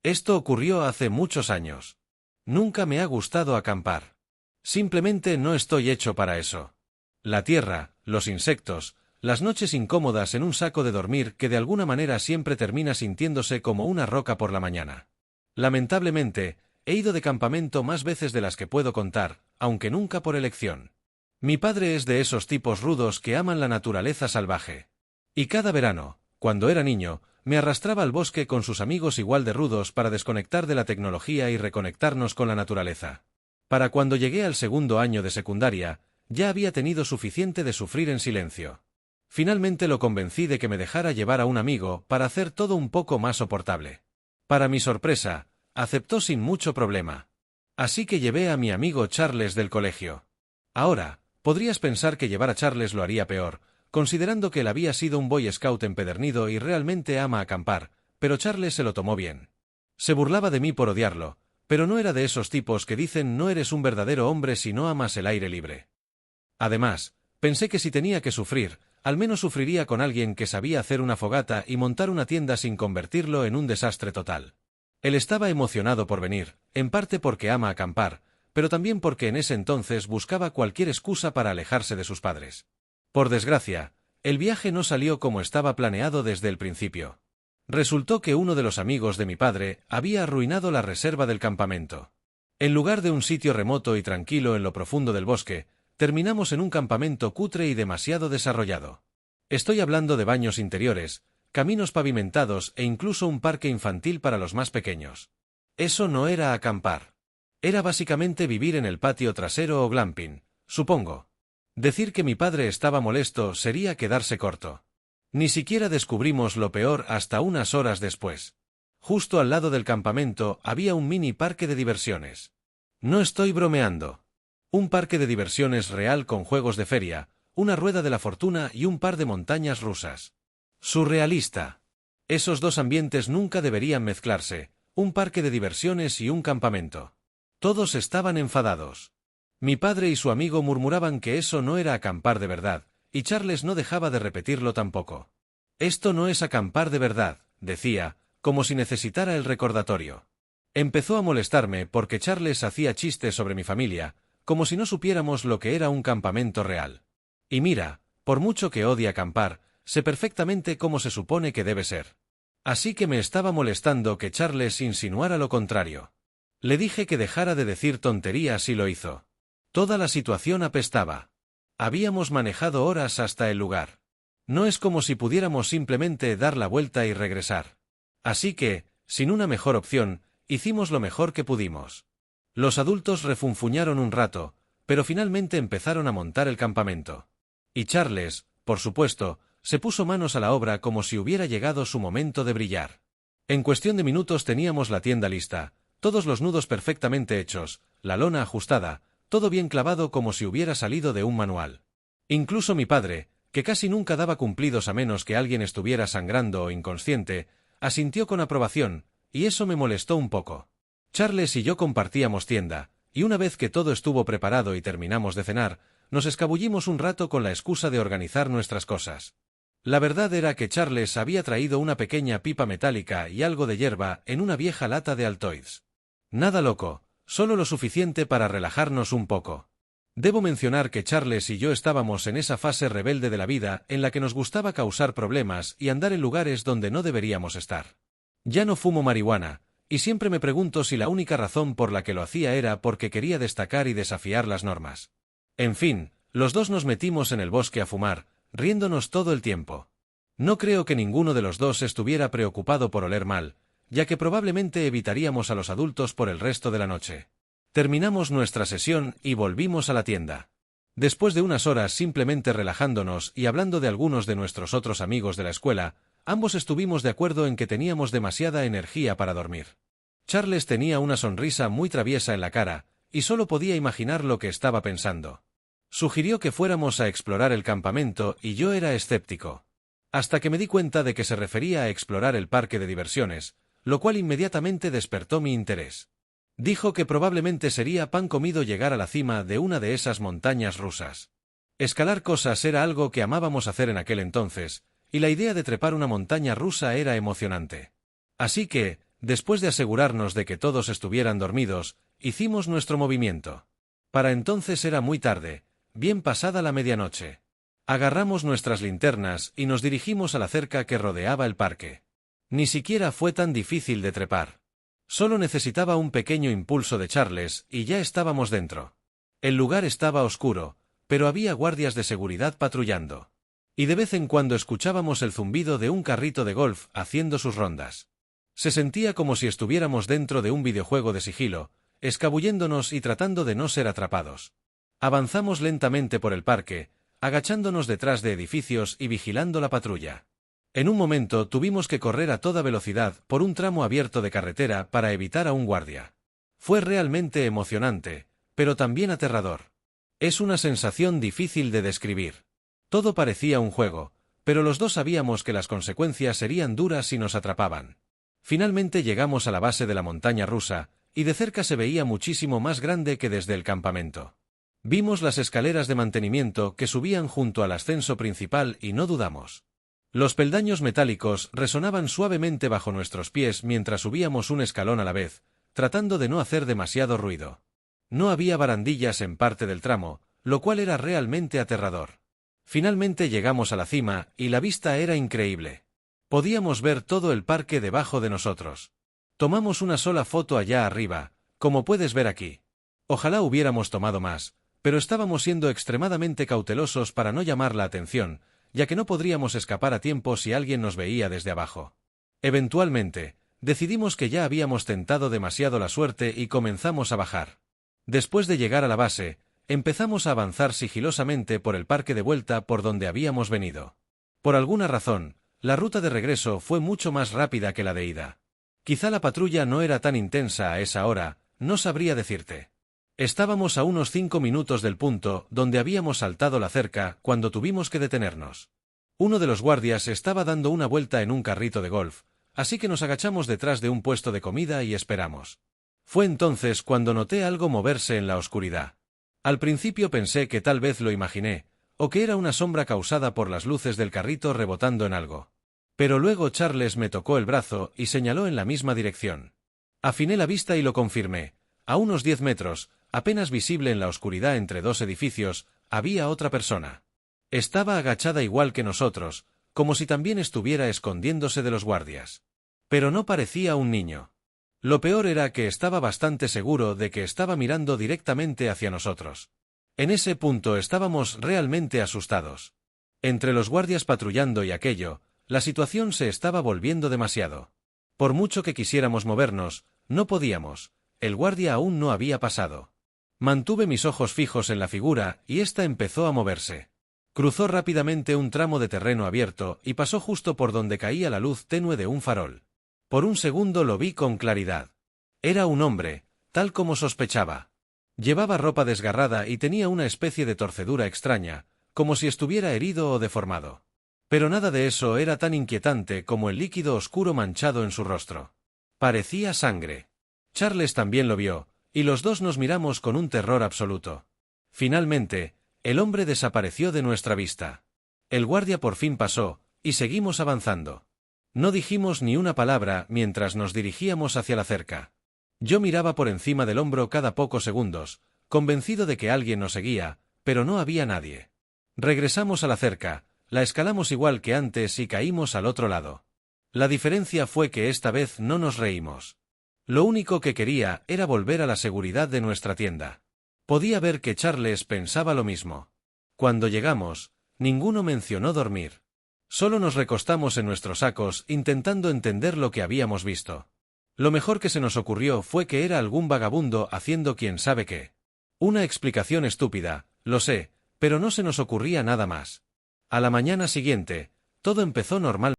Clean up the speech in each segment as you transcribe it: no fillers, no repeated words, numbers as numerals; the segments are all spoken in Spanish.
Esto ocurrió hace muchos años. Nunca me ha gustado acampar. Simplemente no estoy hecho para eso. La tierra, los insectos, las noches incómodas en un saco de dormir que de alguna manera siempre termina sintiéndose como una roca por la mañana. Lamentablemente, he ido de campamento más veces de las que puedo contar, aunque nunca por elección. Mi padre es de esos tipos rudos que aman la naturaleza salvaje. Y cada verano, cuando era niño, me arrastraba al bosque con sus amigos igual de rudos para desconectar de la tecnología y reconectarnos con la naturaleza. Para cuando llegué al segundo año de secundaria, ya había tenido suficiente de sufrir en silencio. Finalmente lo convencí de que me dejara llevar a un amigo para hacer todo un poco más soportable. Para mi sorpresa, aceptó sin mucho problema. Así que llevé a mi amigo Charles del colegio. Ahora, podrías pensar que llevar a Charles lo haría peor, considerando que él había sido un Boy Scout empedernido y realmente ama acampar, pero Charles se lo tomó bien. Se burlaba de mí por odiarlo, pero no era de esos tipos que dicen no eres un verdadero hombre si no amas el aire libre. Además, pensé que si tenía que sufrir, al menos sufriría con alguien que sabía hacer una fogata y montar una tienda sin convertirlo en un desastre total. Él estaba emocionado por venir, en parte porque ama acampar, pero también porque en ese entonces buscaba cualquier excusa para alejarse de sus padres. Por desgracia, el viaje no salió como estaba planeado desde el principio. Resultó que uno de los amigos de mi padre había arruinado la reserva del campamento. En lugar de un sitio remoto y tranquilo en lo profundo del bosque, terminamos en un campamento cutre y demasiado desarrollado. Estoy hablando de baños interiores, caminos pavimentados e incluso un parque infantil para los más pequeños. Eso no era acampar. Era básicamente vivir en el patio trasero o glamping, supongo. Decir que mi padre estaba molesto sería quedarse corto. Ni siquiera descubrimos lo peor hasta unas horas después. Justo al lado del campamento había un mini parque de diversiones. No estoy bromeando. Un parque de diversiones real con juegos de feria, una rueda de la fortuna y un par de montañas rusas. Surrealista. Esos dos ambientes nunca deberían mezclarse, un parque de diversiones y un campamento. Todos estaban enfadados. Mi padre y su amigo murmuraban que eso no era acampar de verdad, y Charles no dejaba de repetirlo tampoco. Esto no es acampar de verdad, decía, como si necesitara el recordatorio. Empezó a molestarme porque Charles hacía chistes sobre mi familia, como si no supiéramos lo que era un campamento real. Y mira, por mucho que odie acampar, sé perfectamente cómo se supone que debe ser. Así que me estaba molestando que Charles insinuara lo contrario. Le dije que dejara de decir tonterías y lo hizo. Toda la situación apestaba. Habíamos manejado horas hasta el lugar. No es como si pudiéramos simplemente dar la vuelta y regresar. Así que, sin una mejor opción, hicimos lo mejor que pudimos. Los adultos refunfuñaron un rato, pero finalmente empezaron a montar el campamento. Y Charles, por supuesto, se puso manos a la obra como si hubiera llegado su momento de brillar. En cuestión de minutos teníamos la tienda lista, todos los nudos perfectamente hechos, la lona ajustada, todo bien clavado como si hubiera salido de un manual. Incluso mi padre, que casi nunca daba cumplidos a menos que alguien estuviera sangrando o inconsciente, asintió con aprobación, y eso me molestó un poco. Charles y yo compartíamos tienda, y una vez que todo estuvo preparado y terminamos de cenar, nos escabullimos un rato con la excusa de organizar nuestras cosas. La verdad era que Charles había traído una pequeña pipa metálica y algo de hierba en una vieja lata de Altoids. Nada loco, solo lo suficiente para relajarnos un poco. Debo mencionar que Charles y yo estábamos en esa fase rebelde de la vida en la que nos gustaba causar problemas y andar en lugares donde no deberíamos estar. Ya no fumo marihuana, y siempre me pregunto si la única razón por la que lo hacía era porque quería destacar y desafiar las normas. En fin, los dos nos metimos en el bosque a fumar, riéndonos todo el tiempo. No creo que ninguno de los dos estuviera preocupado por oler mal, ya que probablemente evitaríamos a los adultos por el resto de la noche. Terminamos nuestra sesión y volvimos a la tienda. Después de unas horas simplemente relajándonos y hablando de algunos de nuestros otros amigos de la escuela, ambos estuvimos de acuerdo en que teníamos demasiada energía para dormir. Charles tenía una sonrisa muy traviesa en la cara, y solo podía imaginar lo que estaba pensando. Sugirió que fuéramos a explorar el campamento y yo era escéptico. Hasta que me di cuenta de que se refería a explorar el parque de diversiones, lo cual inmediatamente despertó mi interés. Dijo que probablemente sería pan comido llegar a la cima de una de esas montañas rusas. Escalar cosas era algo que amábamos hacer en aquel entonces, y la idea de trepar una montaña rusa era emocionante. Así que, Después de asegurarnos de que todos estuvieran dormidos, hicimos nuestro movimiento. Para entonces era muy tarde, bien pasada la medianoche. Agarramos nuestras linternas y nos dirigimos a la cerca que rodeaba el parque. Ni siquiera fue tan difícil de trepar. Solo necesitaba un pequeño impulso de Charles y ya estábamos dentro. El lugar estaba oscuro, pero había guardias de seguridad patrullando. Y de vez en cuando escuchábamos el zumbido de un carrito de golf haciendo sus rondas. Se sentía como si estuviéramos dentro de un videojuego de sigilo, escabulléndonos y tratando de no ser atrapados. Avanzamos lentamente por el parque, agachándonos detrás de edificios y vigilando la patrulla. En un momento tuvimos que correr a toda velocidad por un tramo abierto de carretera para evitar a un guardia. Fue realmente emocionante, pero también aterrador. Es una sensación difícil de describir. Todo parecía un juego, pero los dos sabíamos que las consecuencias serían duras si nos atrapaban. Finalmente llegamos a la base de la montaña rusa, y de cerca se veía muchísimo más grande que desde el campamento. Vimos las escaleras de mantenimiento que subían junto al ascenso principal y no dudamos. Los peldaños metálicos resonaban suavemente bajo nuestros pies mientras subíamos un escalón a la vez, tratando de no hacer demasiado ruido. No había barandillas en parte del tramo, lo cual era realmente aterrador. Finalmente llegamos a la cima y la vista era increíble. Podíamos ver todo el parque debajo de nosotros. Tomamos una sola foto allá arriba, como puedes ver aquí. Ojalá hubiéramos tomado más, pero estábamos siendo extremadamente cautelosos para no llamar la atención, ya que no podríamos escapar a tiempo si alguien nos veía desde abajo. Eventualmente, decidimos que ya habíamos tentado demasiado la suerte y comenzamos a bajar. Después de llegar a la base, empezamos a avanzar sigilosamente por el parque de vuelta por donde habíamos venido. Por alguna razón, la ruta de regreso fue mucho más rápida que la de ida. Quizá la patrulla no era tan intensa a esa hora, no sabría decirte. Estábamos a unos 5 minutos del punto donde habíamos saltado la cerca cuando tuvimos que detenernos. Uno de los guardias estaba dando una vuelta en un carrito de golf, así que nos agachamos detrás de un puesto de comida y esperamos. Fue entonces cuando noté algo moverse en la oscuridad. Al principio pensé que tal vez lo imaginé, o que era una sombra causada por las luces del carrito rebotando en algo. Pero luego Charles me tocó el brazo y señaló en la misma dirección. Afiné la vista y lo confirmé. A unos 10 metros, apenas visible en la oscuridad entre dos edificios, había otra persona. Estaba agachada igual que nosotros, como si también estuviera escondiéndose de los guardias. Pero no parecía un niño. Lo peor era que estaba bastante seguro de que estaba mirando directamente hacia nosotros. En ese punto estábamos realmente asustados. Entre los guardias patrullando y aquello, la situación se estaba volviendo demasiado. Por mucho que quisiéramos movernos, no podíamos. El guardia aún no había pasado. Mantuve mis ojos fijos en la figura y ésta empezó a moverse. Cruzó rápidamente un tramo de terreno abierto y pasó justo por donde caía la luz tenue de un farol. Por un segundo lo vi con claridad. Era un hombre, tal como sospechaba. Llevaba ropa desgarrada y tenía una especie de torcedura extraña, como si estuviera herido o deformado. Pero nada de eso era tan inquietante como el líquido oscuro manchado en su rostro. Parecía sangre. Charles también lo vio, y los dos nos miramos con un terror absoluto. Finalmente, el hombre desapareció de nuestra vista. El guardia por fin pasó, y seguimos avanzando. No dijimos ni una palabra mientras nos dirigíamos hacia la cerca. Yo miraba por encima del hombro cada pocos segundos, convencido de que alguien nos seguía, pero no había nadie. Regresamos a la cerca, la escalamos igual que antes y caímos al otro lado. La diferencia fue que esta vez no nos reímos. Lo único que quería era volver a la seguridad de nuestra tienda. Podía ver que Charles pensaba lo mismo. Cuando llegamos, ninguno mencionó dormir. Solo nos recostamos en nuestros sacos intentando entender lo que habíamos visto. Lo mejor que se nos ocurrió fue que era algún vagabundo haciendo quién sabe qué. Una explicación estúpida, lo sé, pero no se nos ocurría nada más. A la mañana siguiente, todo empezó normal.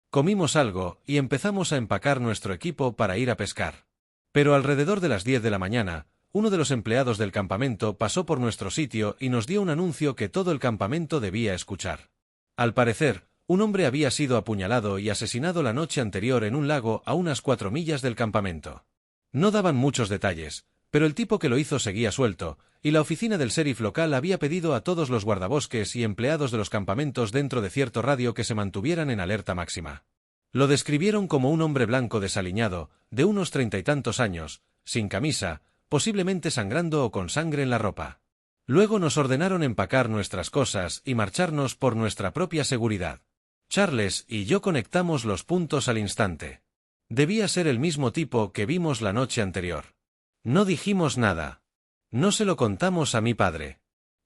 Comimos algo y empezamos a empacar nuestro equipo para ir a pescar. Pero alrededor de las 10 de la mañana, uno de los empleados del campamento pasó por nuestro sitio y nos dio un anuncio que todo el campamento debía escuchar. Al parecer, un hombre había sido apuñalado y asesinado la noche anterior en un lago a unas 4 millas del campamento. No daban muchos detalles, Pero el tipo que lo hizo seguía suelto, y la oficina del sheriff local había pedido a todos los guardabosques y empleados de los campamentos dentro de cierto radio que se mantuvieran en alerta máxima. Lo describieron como un hombre blanco desaliñado, de unos 30 y tantos años, sin camisa, posiblemente sangrando o con sangre en la ropa. Luego nos ordenaron empacar nuestras cosas y marcharnos por nuestra propia seguridad. Charles y yo conectamos los puntos al instante. Debía ser el mismo tipo que vimos la noche anterior. No dijimos nada. No se lo contamos a mi padre.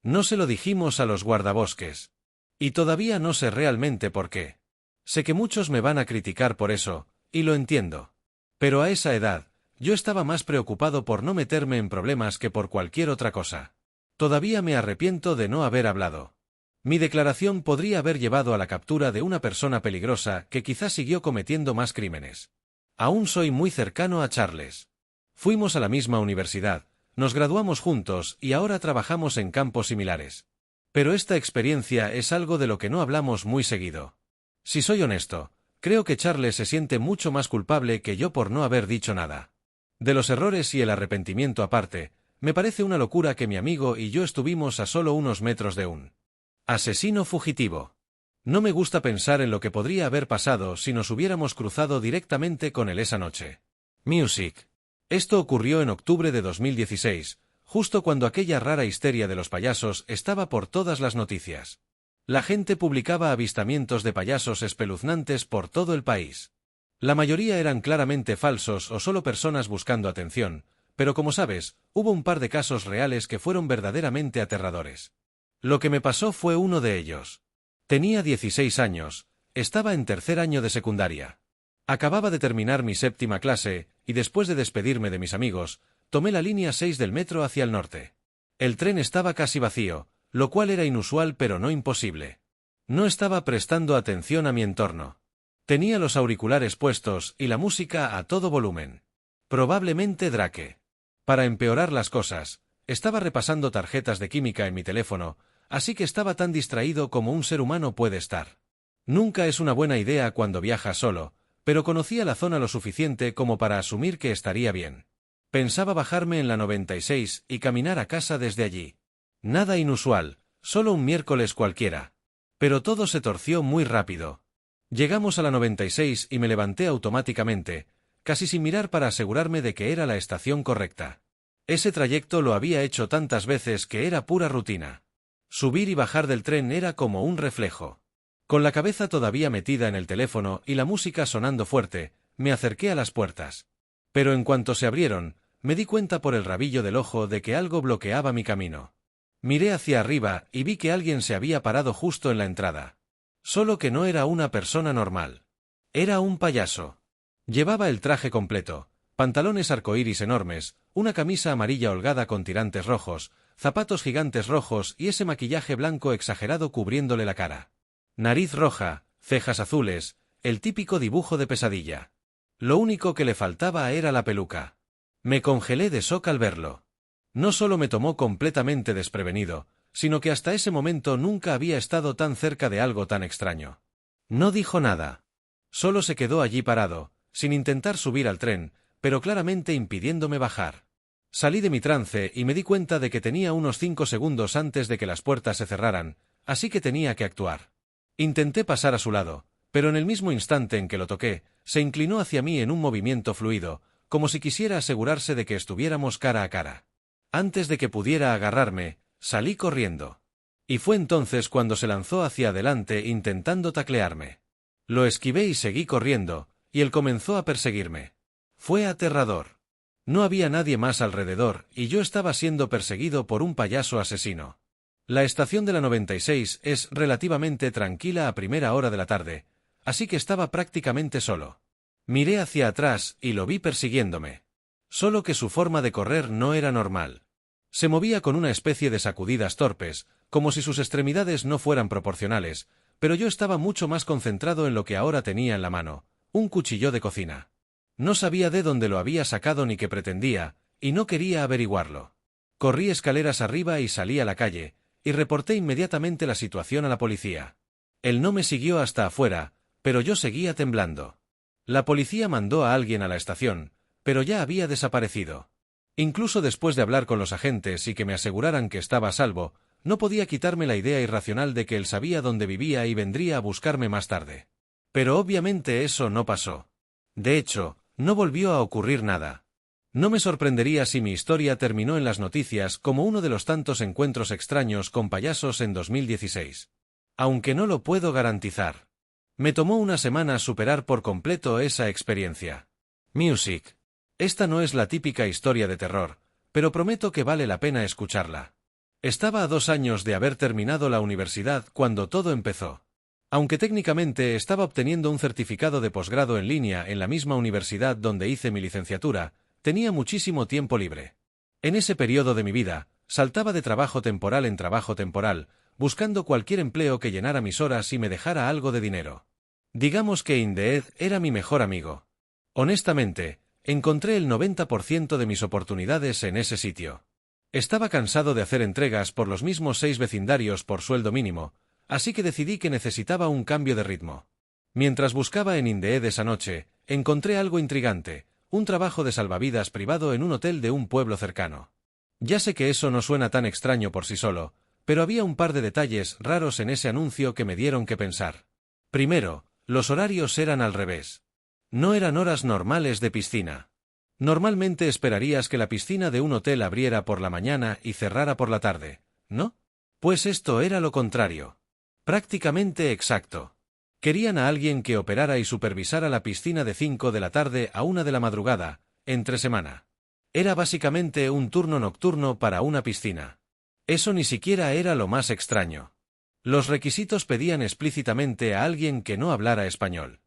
No se lo dijimos a los guardabosques. Y todavía no sé realmente por qué. Sé que muchos me van a criticar por eso, y lo entiendo. Pero a esa edad, yo estaba más preocupado por no meterme en problemas que por cualquier otra cosa. Todavía me arrepiento de no haber hablado. Mi declaración podría haber llevado a la captura de una persona peligrosa que quizás siguió cometiendo más crímenes. Aún soy muy cercano a Charles. Fuimos a la misma universidad, nos graduamos juntos y ahora trabajamos en campos similares. Pero esta experiencia es algo de lo que no hablamos muy seguido. Si soy honesto, creo que Charles se siente mucho más culpable que yo por no haber dicho nada. De los errores y el arrepentimiento aparte, me parece una locura que mi amigo y yo estuvimos a solo unos metros de un asesino fugitivo. No me gusta pensar en lo que podría haber pasado si nos hubiéramos cruzado directamente con él esa noche. Music. Esto ocurrió en octubre de 2016, justo cuando aquella rara histeria de los payasos estaba por todas las noticias. La gente publicaba avistamientos de payasos espeluznantes por todo el país. La mayoría eran claramente falsos o solo personas buscando atención, pero como sabes, hubo un par de casos reales que fueron verdaderamente aterradores. Lo que me pasó fue uno de ellos. Tenía 16 años, estaba en tercer año de secundaria. Acababa de terminar mi séptima clase, y después de despedirme de mis amigos, tomé la línea 6 del metro hacia el norte. El tren estaba casi vacío, lo cual era inusual pero no imposible. No estaba prestando atención a mi entorno. Tenía los auriculares puestos y la música a todo volumen. Probablemente Drake. Para empeorar las cosas, estaba repasando tarjetas de química en mi teléfono, así que estaba tan distraído como un ser humano puede estar. Nunca es una buena idea cuando viajas solo, pero conocía la zona lo suficiente como para asumir que estaría bien. Pensaba bajarme en la 96 y caminar a casa desde allí. Nada inusual, solo un miércoles cualquiera. Pero todo se torció muy rápido. Llegamos a la 96 y me levanté automáticamente, casi sin mirar para asegurarme de que era la estación correcta. Ese trayecto lo había hecho tantas veces que era pura rutina. Subir y bajar del tren era como un reflejo. Con la cabeza todavía metida en el teléfono y la música sonando fuerte, me acerqué a las puertas. Pero en cuanto se abrieron, me di cuenta por el rabillo del ojo de que algo bloqueaba mi camino. Miré hacia arriba y vi que alguien se había parado justo en la entrada. Solo que no era una persona normal. Era un payaso. Llevaba el traje completo, pantalones arcoíris enormes, una camisa amarilla holgada con tirantes rojos, zapatos gigantes rojos y ese maquillaje blanco exagerado cubriéndole la cara. Nariz roja, cejas azules, el típico dibujo de pesadilla. Lo único que le faltaba era la peluca. Me congelé de shock al verlo. No solo me tomó completamente desprevenido, sino que hasta ese momento nunca había estado tan cerca de algo tan extraño. No dijo nada. Solo se quedó allí parado, sin intentar subir al tren, pero claramente impidiéndome bajar. Salí de mi trance y me di cuenta de que tenía unos 5 segundos antes de que las puertas se cerraran, así que tenía que actuar. Intenté pasar a su lado, pero en el mismo instante en que lo toqué, se inclinó hacia mí en un movimiento fluido, como si quisiera asegurarse de que estuviéramos cara a cara. Antes de que pudiera agarrarme, salí corriendo. Y fue entonces cuando se lanzó hacia adelante intentando taclearme. Lo esquivé y seguí corriendo, y él comenzó a perseguirme. Fue aterrador. No había nadie más alrededor, y yo estaba siendo perseguido por un payaso asesino. La estación de la 96 es relativamente tranquila a primera hora de la tarde, así que estaba prácticamente solo. Miré hacia atrás y lo vi persiguiéndome. Solo que su forma de correr no era normal. Se movía con una especie de sacudidas torpes, como si sus extremidades no fueran proporcionales, pero yo estaba mucho más concentrado en lo que ahora tenía en la mano, un cuchillo de cocina. No sabía de dónde lo había sacado ni qué pretendía, y no quería averiguarlo. Corrí escaleras arriba y salí a la calle, y reporté inmediatamente la situación a la policía. Él no me siguió hasta afuera, pero yo seguía temblando. La policía mandó a alguien a la estación, pero ya había desaparecido. Incluso después de hablar con los agentes y que me aseguraran que estaba a salvo, no podía quitarme la idea irracional de que él sabía dónde vivía y vendría a buscarme más tarde. Pero obviamente eso no pasó. De hecho, no volvió a ocurrir nada. No me sorprendería si mi historia terminó en las noticias como uno de los tantos encuentros extraños con payasos en 2016. Aunque no lo puedo garantizar. Me tomó una semana superar por completo esa experiencia. Music. Esta no es la típica historia de terror, pero prometo que vale la pena escucharla. Estaba a 2 años de haber terminado la universidad cuando todo empezó. Aunque técnicamente estaba obteniendo un certificado de posgrado en línea en la misma universidad donde hice mi licenciatura, tenía muchísimo tiempo libre. En ese periodo de mi vida, saltaba de trabajo temporal en trabajo temporal, buscando cualquier empleo que llenara mis horas y me dejara algo de dinero. Digamos que Indeed era mi mejor amigo. Honestamente, encontré el 90% de mis oportunidades en ese sitio. Estaba cansado de hacer entregas por los mismos 6 vecindarios por sueldo mínimo, así que decidí que necesitaba un cambio de ritmo. Mientras buscaba en Indeed esa noche, encontré algo intrigante, un trabajo de salvavidas privado en un hotel de un pueblo cercano. Ya sé que eso no suena tan extraño por sí solo, pero había un par de detalles raros en ese anuncio que me dieron que pensar. Primero, los horarios eran al revés. No eran horas normales de piscina. Normalmente esperarías que la piscina de un hotel abriera por la mañana y cerrara por la tarde, ¿no? Pues esto era lo contrario. Prácticamente exacto. Querían a alguien que operara y supervisara la piscina de 5 de la tarde a 1 de la madrugada, entre semana. Era básicamente un turno nocturno para una piscina. Eso ni siquiera era lo más extraño. Los requisitos pedían explícitamente a alguien que no hablara español.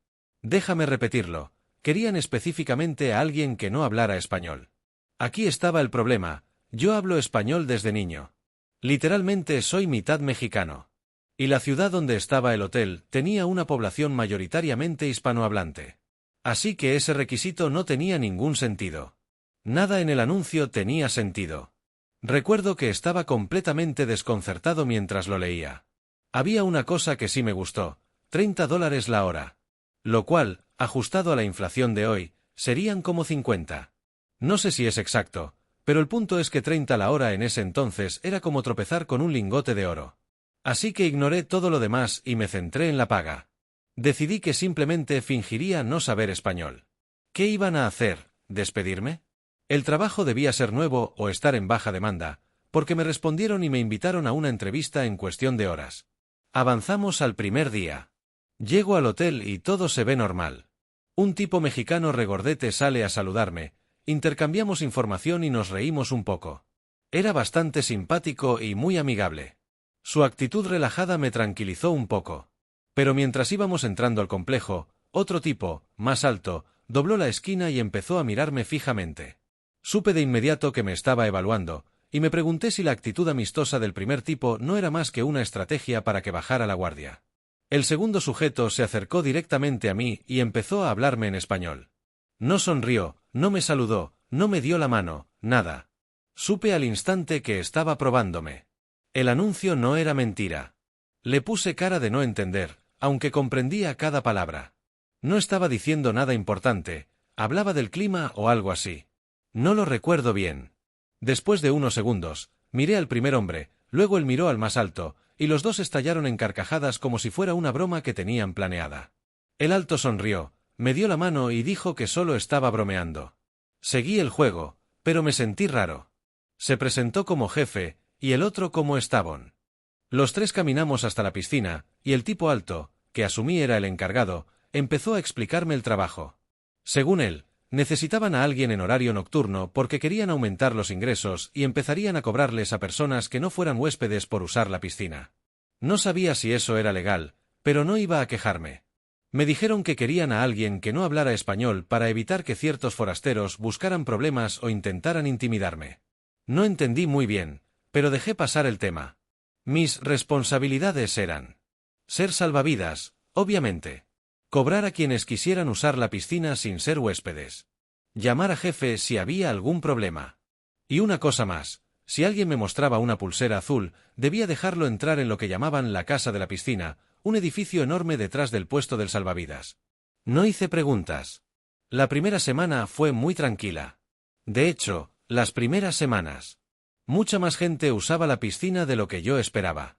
Déjame repetirlo, querían específicamente a alguien que no hablara español. Aquí estaba el problema, yo hablo español desde niño. Literalmente soy mitad mexicano. Y la ciudad donde estaba el hotel tenía una población mayoritariamente hispanohablante. Así que ese requisito no tenía ningún sentido. Nada en el anuncio tenía sentido. Recuerdo que estaba completamente desconcertado mientras lo leía. Había una cosa que sí me gustó, $30 la hora. Lo cual, ajustado a la inflación de hoy, serían como 50. No sé si es exacto, pero el punto es que 30 la hora en ese entonces era como tropezar con un lingote de oro. Así que ignoré todo lo demás y me centré en la paga. Decidí que simplemente fingiría no saber español. ¿Qué iban a hacer? ¿Despedirme? El trabajo debía ser nuevo o estar en baja demanda, porque me respondieron y me invitaron a una entrevista en cuestión de horas. Avanzamos al primer día. Llego al hotel y todo se ve normal. Un tipo mexicano regordete sale a saludarme, intercambiamos información y nos reímos un poco. Era bastante simpático y muy amigable. Su actitud relajada me tranquilizó un poco. Pero mientras íbamos entrando al complejo, otro tipo, más alto, dobló la esquina y empezó a mirarme fijamente. Supe de inmediato que me estaba evaluando, y me pregunté si la actitud amistosa del primer tipo no era más que una estrategia para que bajara la guardia. El segundo sujeto se acercó directamente a mí y empezó a hablarme en español. No sonrió, no me saludó, no me dio la mano, nada. Supe al instante que estaba probándome. El anuncio no era mentira. Le puse cara de no entender, aunque comprendía cada palabra. No estaba diciendo nada importante, hablaba del clima o algo así. No lo recuerdo bien. Después de unos segundos, miré al primer hombre, luego él miró al más alto, y los dos estallaron en carcajadas como si fuera una broma que tenían planeada. El alto sonrió, me dio la mano y dijo que solo estaba bromeando. Seguí el juego, pero me sentí raro. Se presentó como jefe, y el otro como estabón. Los tres caminamos hasta la piscina, y el tipo alto, que asumí era el encargado, empezó a explicarme el trabajo. Según él, necesitaban a alguien en horario nocturno porque querían aumentar los ingresos y empezarían a cobrarles a personas que no fueran huéspedes por usar la piscina. No sabía si eso era legal, pero no iba a quejarme. Me dijeron que querían a alguien que no hablara español para evitar que ciertos forasteros buscaran problemas o intentaran intimidarme. No entendí muy bien, pero dejé pasar el tema. Mis responsabilidades eran ser salvavidas, obviamente. Cobrar a quienes quisieran usar la piscina sin ser huéspedes. Llamar a jefe si había algún problema. Y una cosa más, si alguien me mostraba una pulsera azul, debía dejarlo entrar en lo que llamaban la casa de la piscina, un edificio enorme detrás del puesto del salvavidas. No hice preguntas. La primera semana fue muy tranquila. De hecho, Las primeras semanas. Mucha más gente usaba la piscina de lo que yo esperaba.